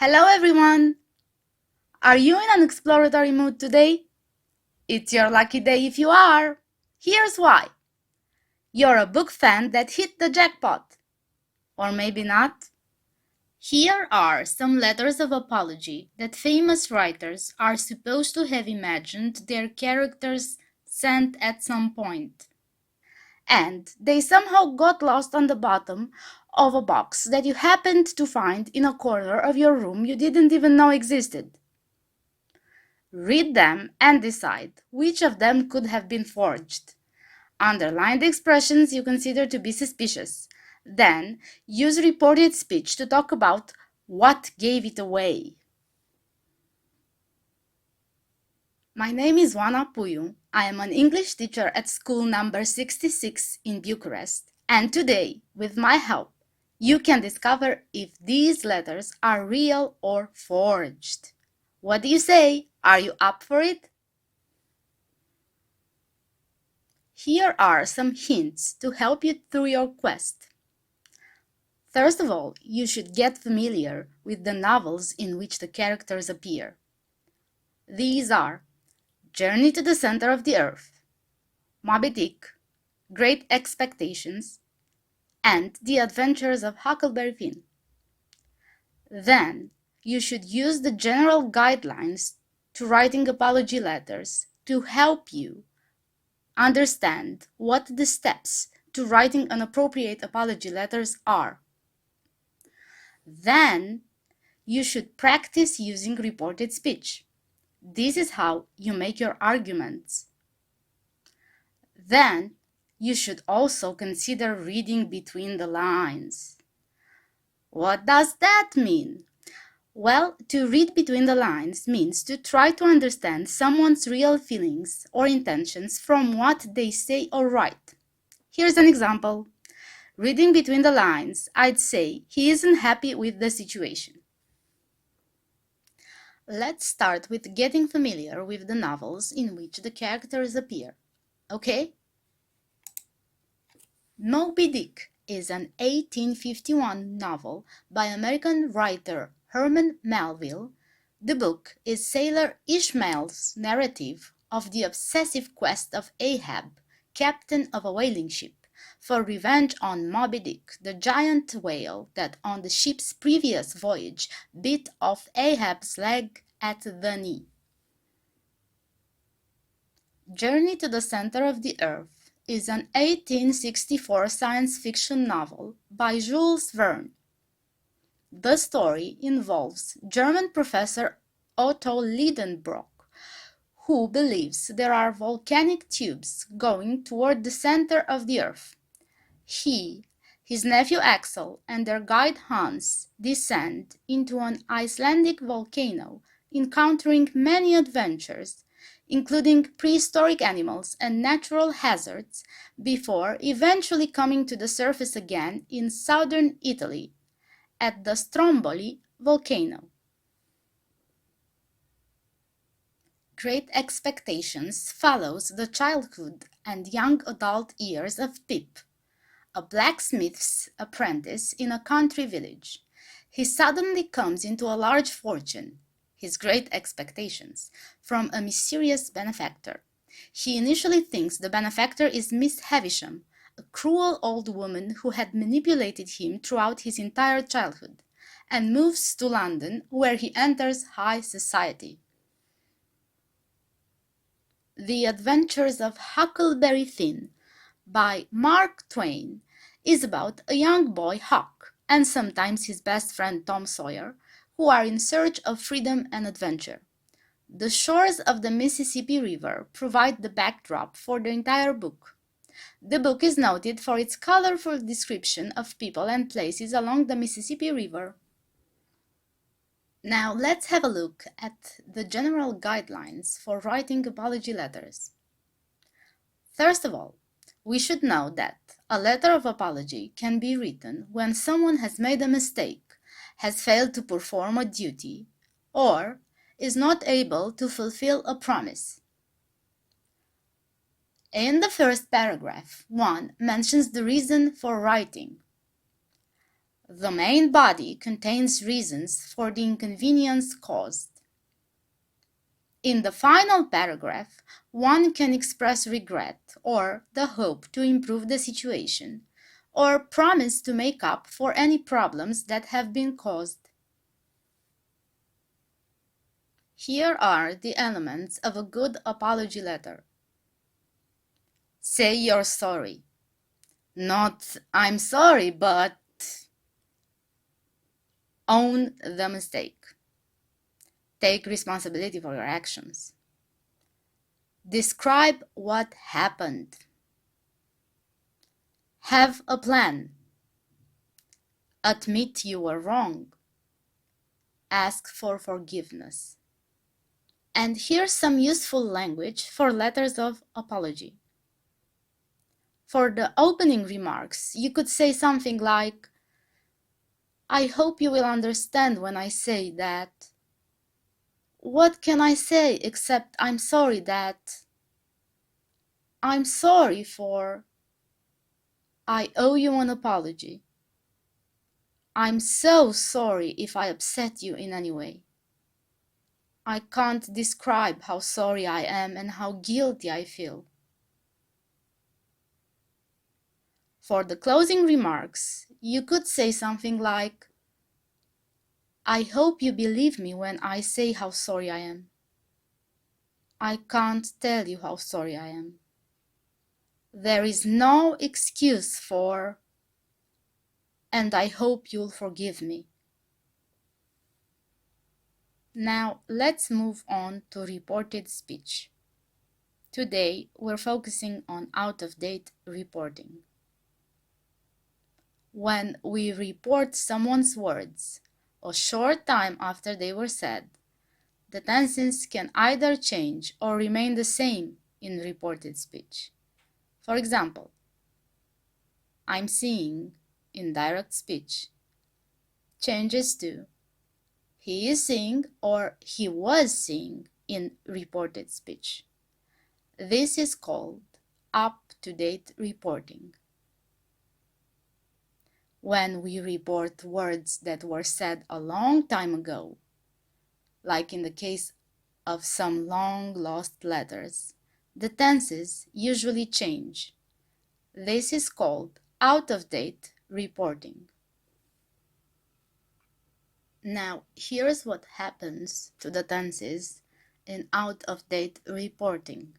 Hello everyone! Are you in an exploratory mood today? It's your lucky day if you are. Here's why. You're a book fan that hit the jackpot. Or maybe not. Here are some letters of apology that famous writers are supposed to have imagined their characters sent at some point. And they somehow got lost on the bottom of a box that you happened to find in a corner of your room you didn't even know existed. Read them and decide which of them could have been forged. Underline the expressions you consider to be suspicious. Then use reported speech to talk about what gave it away. My name is Oana Puiu. I am an English teacher at school number 66 in Bucharest. And today, with my help, you can discover if these letters are real or forged. What do you say? Are you up for it? Here are some hints to help you through your quest. First of all, you should get familiar with the novels in which the characters appear. These are Journey to the Center of the Earth, Moby Dick, Great Expectations, and The Adventures of Huckleberry Finn. Then, you should use the general guidelines to writing apology letters to help you understand what the steps to writing an appropriate apology letters are. Then, you should practice using reported speech. This is how you make your arguments. Then, you should also consider reading between the lines. What does that mean? Well, to read between the lines means to try to understand someone's real feelings or intentions from what they say or write. Here's an example. Reading between the lines, I'd say he isn't happy with the situation. Let's start with getting familiar with the novels in which the characters appear, okay? Moby Dick is an 1851 novel by American writer Herman Melville. The book is Sailor Ishmael's narrative of the obsessive quest of Ahab, captain of a whaling ship, for revenge on Moby Dick, the giant whale that on the ship's previous voyage bit off Ahab's leg at the knee. Journey to the Center of the Earth is an 1864 science fiction novel by Jules Verne. The story involves German professor Otto Lidenbrock, who believes there are volcanic tubes going toward the center of the Earth. He, his nephew Axel, and their guide Hans descend into an Icelandic volcano, encountering many adventures, including prehistoric animals and natural hazards, before eventually coming to the surface again in southern Italy, at the Stromboli volcano. Great Expectations follows the childhood and young adult years of Pip, a blacksmith's apprentice in a country village. He suddenly comes into a large fortune, his great expectations, from a mysterious benefactor. He initially thinks the benefactor is Miss Havisham, a cruel old woman who had manipulated him throughout his entire childhood, and moves to London, where he enters high society. The Adventures of Huckleberry Finn by Mark Twain is about a young boy, Huck, and sometimes his best friend Tom Sawyer, who are in search of freedom and adventure. The shores of the Mississippi River provide the backdrop for the entire book. The book is noted for its colorful description of people and places along the Mississippi River. Now let's have a look at the general guidelines for writing apology letters. First of all, we should know that a letter of apology can be written when someone has made a mistake, has failed to perform a duty, or is not able to fulfill a promise. In the first paragraph, one mentions the reason for writing. The main body contains reasons for the inconvenience caused. In the final paragraph, one can express regret or the hope to improve the situation, or promise to make up for any problems that have been caused. Here are the elements of a good apology letter. Say you're sorry. Not, I'm sorry, but own the mistake. Take responsibility for your actions. Describe what happened. Have a plan. Admit you were wrong. Ask for forgiveness. And here's some useful language for letters of apology. For the opening remarks, you could say something like, I hope you will understand when I say that. What can I say except I'm sorry that. I'm sorry for. I owe you an apology. I'm so sorry if I upset you in any way. I can't describe how sorry I am and how guilty I feel. For the closing remarks, you could say something like, I hope you believe me when I say how sorry I am. I can't tell you how sorry I am. There is no excuse for, and I hope you'll forgive me. Now let's move on to reported speech. Today we're focusing on out-of-date reporting. When we report someone's words a short time after they were said, the tenses can either change or remain the same in reported speech. For example, I'm seeing in direct speech changes to he is seeing or he was seeing in reported speech. This is called up-to-date reporting. When we report words that were said a long time ago, like in the case of some long-lost letters, the tenses usually change. This is called out-of-date reporting. Now, here's what happens to the tenses in out-of-date reporting.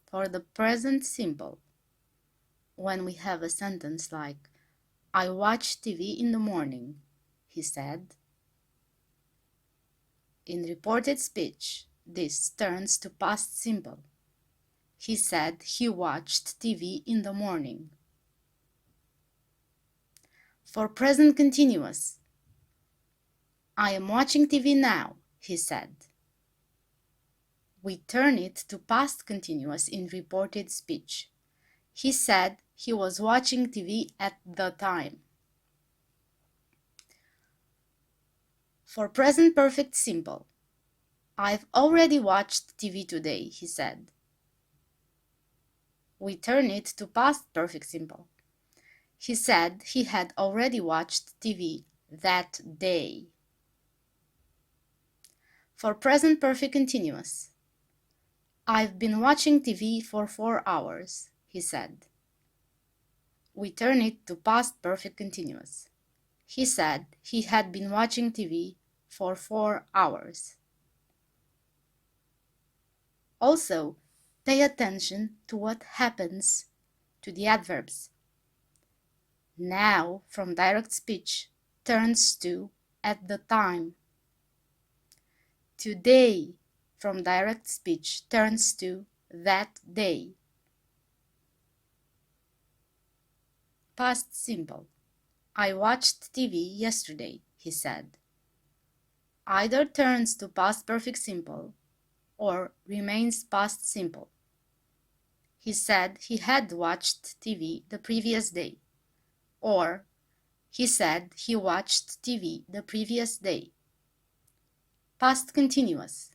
For the present simple, when we have a sentence like, I watch TV in the morning, he said. In reported speech, this turns to past simple. He said he watched TV in the morning. For present continuous, I am watching TV now, he said. We turn it to past continuous in reported speech. He said he was watching TV at the time. For present perfect simple, I've already watched TV today, he said. We turn it to past perfect simple. He said he had already watched TV that day. For present perfect continuous, I've been watching TV for 4 hours, he said. We turn it to past perfect continuous. He said he had been watching TV for 4 hours. Also, pay attention to what happens to the adverbs. Now, from direct speech, turns to at the time. Today, from direct speech, turns to that day. Past simple. I watched TV yesterday, he said. Either turns to past perfect simple or remains past simple. He said he had watched TV the previous day, or he said he watched TV the previous day. Past continuous.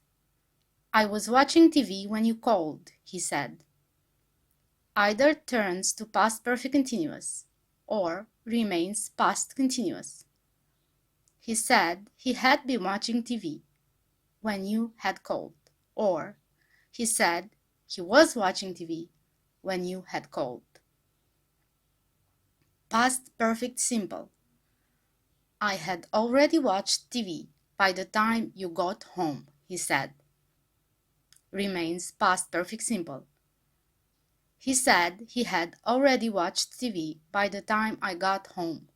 I was watching TV when you called, he said. Either turns to past perfect continuous or remains past continuous. He said he had been watching TV when you had called, or he said he was watching TV when you had called. Past perfect simple. I had already watched TV by the time you got home, he said. Remains past perfect simple. He said he had already watched TV by the time I got home.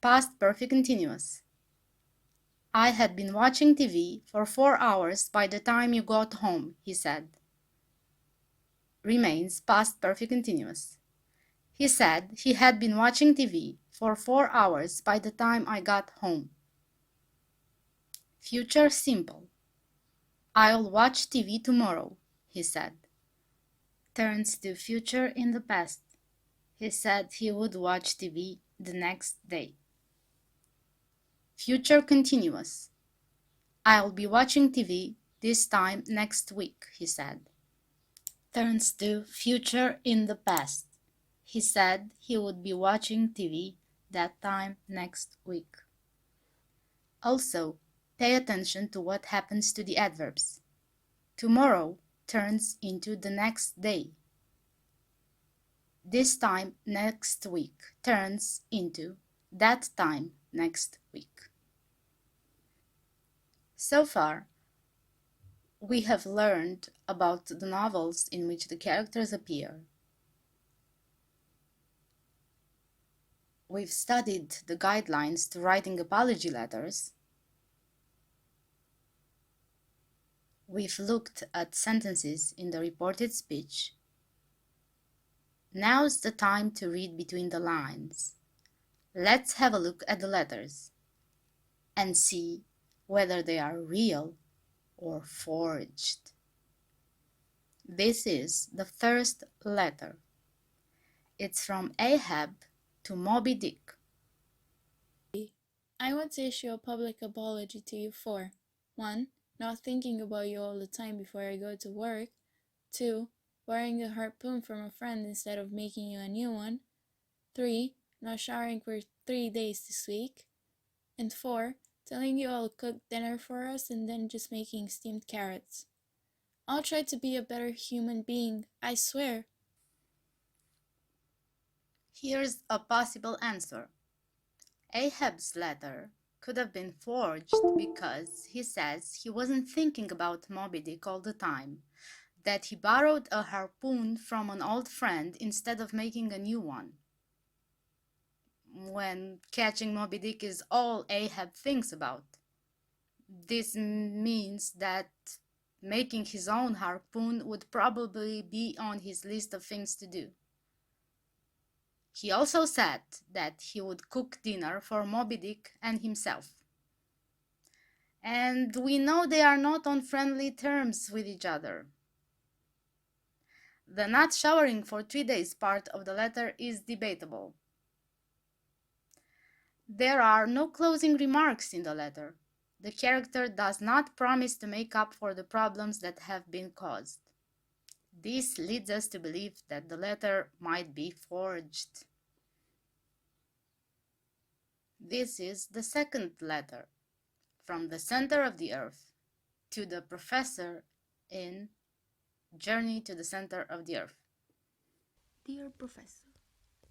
Past perfect continuous. I had been watching TV for 4 hours by the time you got home, he said. Remains past perfect continuous. He said he had been watching TV for 4 hours by the time I got home. Future simple. I'll watch TV tomorrow, he said. Turns to future in the past. He said he would watch TV the next day. Future continuous. I'll be watching TV this time next week, he said. Turns to future in the past. He said he would be watching TV that time next week. Also, pay attention to what happens to the adverbs. Tomorrow turns into the next day. This time next week turns into that time next week. So far, we have learned about the novels in which the characters appear. We've studied the guidelines to writing apology letters. We've looked at sentences in the reported speech. Now's the time to read between the lines. Let's have a look at the letters and see whether they are real or forged. This is the first letter. It's from Ahab to Moby Dick. I want to issue a public apology to you for 1. Not thinking about you all the time before I go to work. 2. Borrowing a harpoon from a friend instead of making you a new one. 3. Not showering for 3 days this week. And 4. Telling you I'll cook dinner for us and then just making steamed carrots. I'll try to be a better human being, I swear. Here's a possible answer. Ahab's letter could have been forged because he says he wasn't thinking about Moby Dick all the time, that he borrowed a harpoon from an old friend instead of making a new one, when catching Moby Dick is all Ahab thinks about. This means that making his own harpoon would probably be on his list of things to do. He also said that he would cook dinner for Moby Dick and himself. And we know they are not on friendly terms with each other. The not showering for 3 days part of the letter is debatable. There are no closing remarks in the letter. The character does not promise to make up for the problems that have been caused. This leads us to believe that the letter might be forged. This is the second letter, from the center of the earth to the professor in Journey to the Center of the Earth. Dear Professor,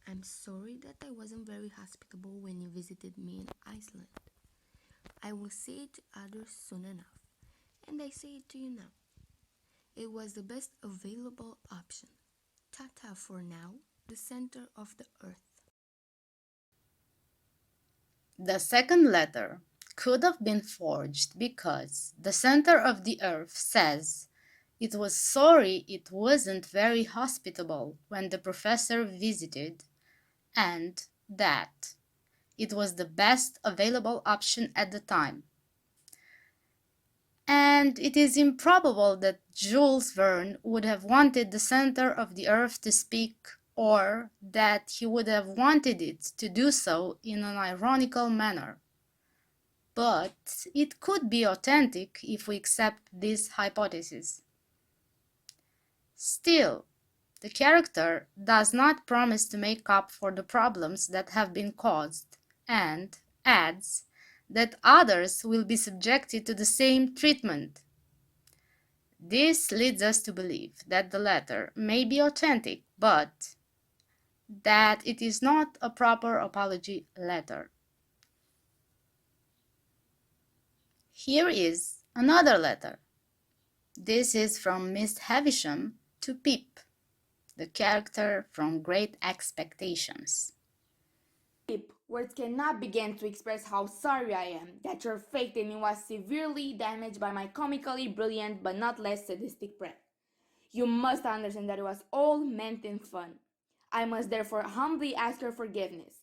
I'm sorry that I wasn't very hospitable when you visited me in Iceland. I will say it to others soon enough, and I say it to you now. It was the best available option. Ta-ta for now, the center of the earth. The second letter could have been forged because the center of the earth says it was sorry it wasn't very hospitable when the professor visited, and that it was the best available option at the time. And it is improbable that Jules Verne would have wanted the center of the earth to speak, or that he would have wanted it to do so in an ironical manner. But it could be authentic if we accept this hypothesis. Still, The character does not promise to make up for the problems that have been caused and adds that others will be subjected to the same treatment. This leads us to believe that the letter may be authentic, but that it is not a proper apology letter. Here is another letter. This is from Miss Havisham to Pip, the character from Great Expectations. Pip, words cannot begin to express how sorry I am that your faith in me was severely damaged by my comically brilliant but not less sadistic prank. You must understand that it was all meant in fun. I must therefore humbly ask your forgiveness.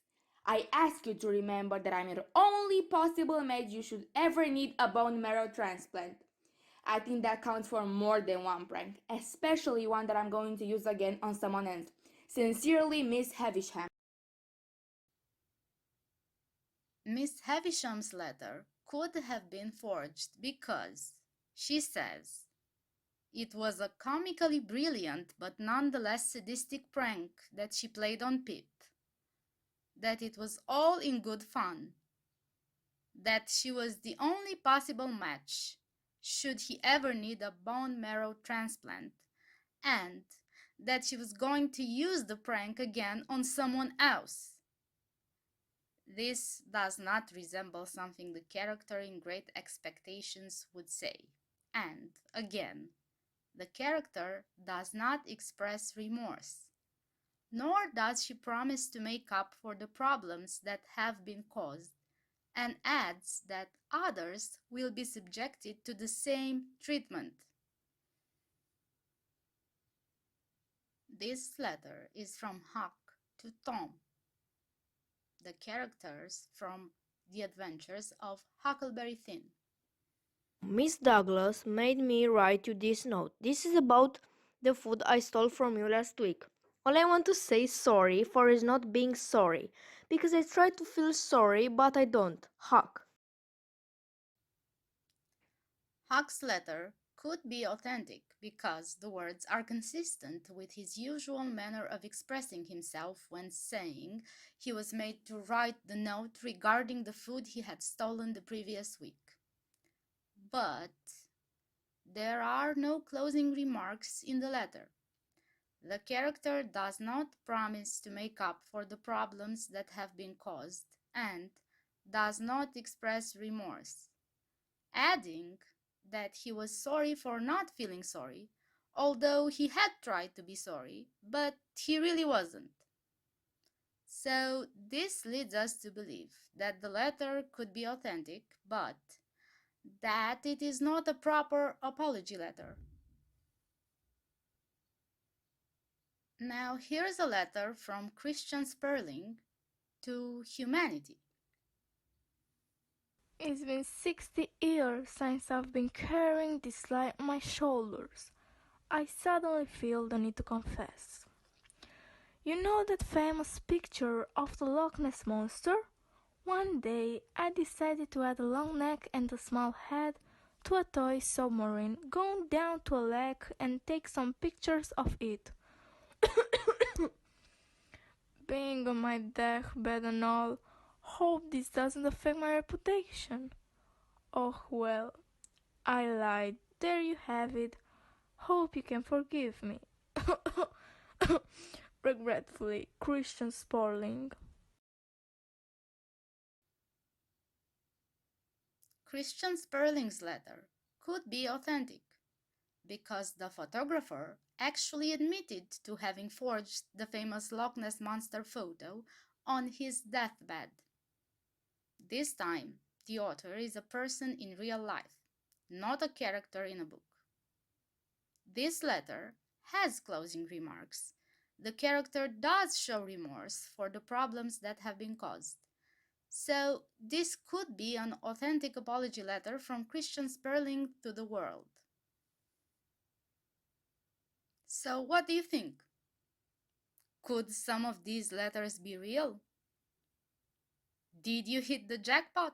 I ask you to remember that I'm the only possible match you should ever need a bone marrow transplant. I think that counts for more than one prank, especially one that I'm going to use again on someone else. Sincerely, Miss Havisham. Miss Havisham's letter could have been forged because, she says, it was a comically brilliant but nonetheless sadistic prank that she played on Pip, that it was all in good fun, that she was the only possible match should he ever need a bone marrow transplant, and that she was going to use the prank again on someone else. This does not resemble something the character in Great Expectations would say, and, again, the character does not express remorse, nor does she promise to make up for the problems that have been caused, and adds that others will be subjected to the same treatment. This letter is from Huck to Tom, the characters from The Adventures of Huckleberry Finn. Miss Douglas made me write you this note. This is about the food I stole from you last week. All I want to say sorry for is not being sorry, because I try to feel sorry, but I don't. Huck. Huck's letter could be authentic because the words are consistent with his usual manner of expressing himself when saying he was made to write the note regarding the food he had stolen the previous week. But there are no closing remarks in the letter. The character does not promise to make up for the problems that have been caused and does not express remorse, adding that he was sorry for not feeling sorry, although he had tried to be sorry, but he really wasn't. So this leads us to believe that the letter could be authentic, but that it is not a proper apology letter. Now here's a letter from Christian Sperling to humanity. It's been 60 years since I've been carrying this light on my shoulders. I suddenly feel the need to confess. You know that famous picture of the Loch Ness Monster? One day I decided to add a long neck and a small head to a toy submarine, go down to a lake and take some pictures of it. Being on my deathbed and all, hope this doesn't affect my reputation. Oh well, I lied. There you have it. Hope you can forgive me. Regretfully, Christian Sparling. Christian Sperling's letter could be authentic because the photographer actually admitted to having forged the famous Loch Ness Monster photo on his deathbed. This time, the author is a person in real life, not a character in a book. This letter has closing remarks. The character does show remorse for the problems that have been caused. So this could be an authentic apology letter from Christian Sperling to the world. So what do you think? Could some of these letters be real? Did you hit the jackpot?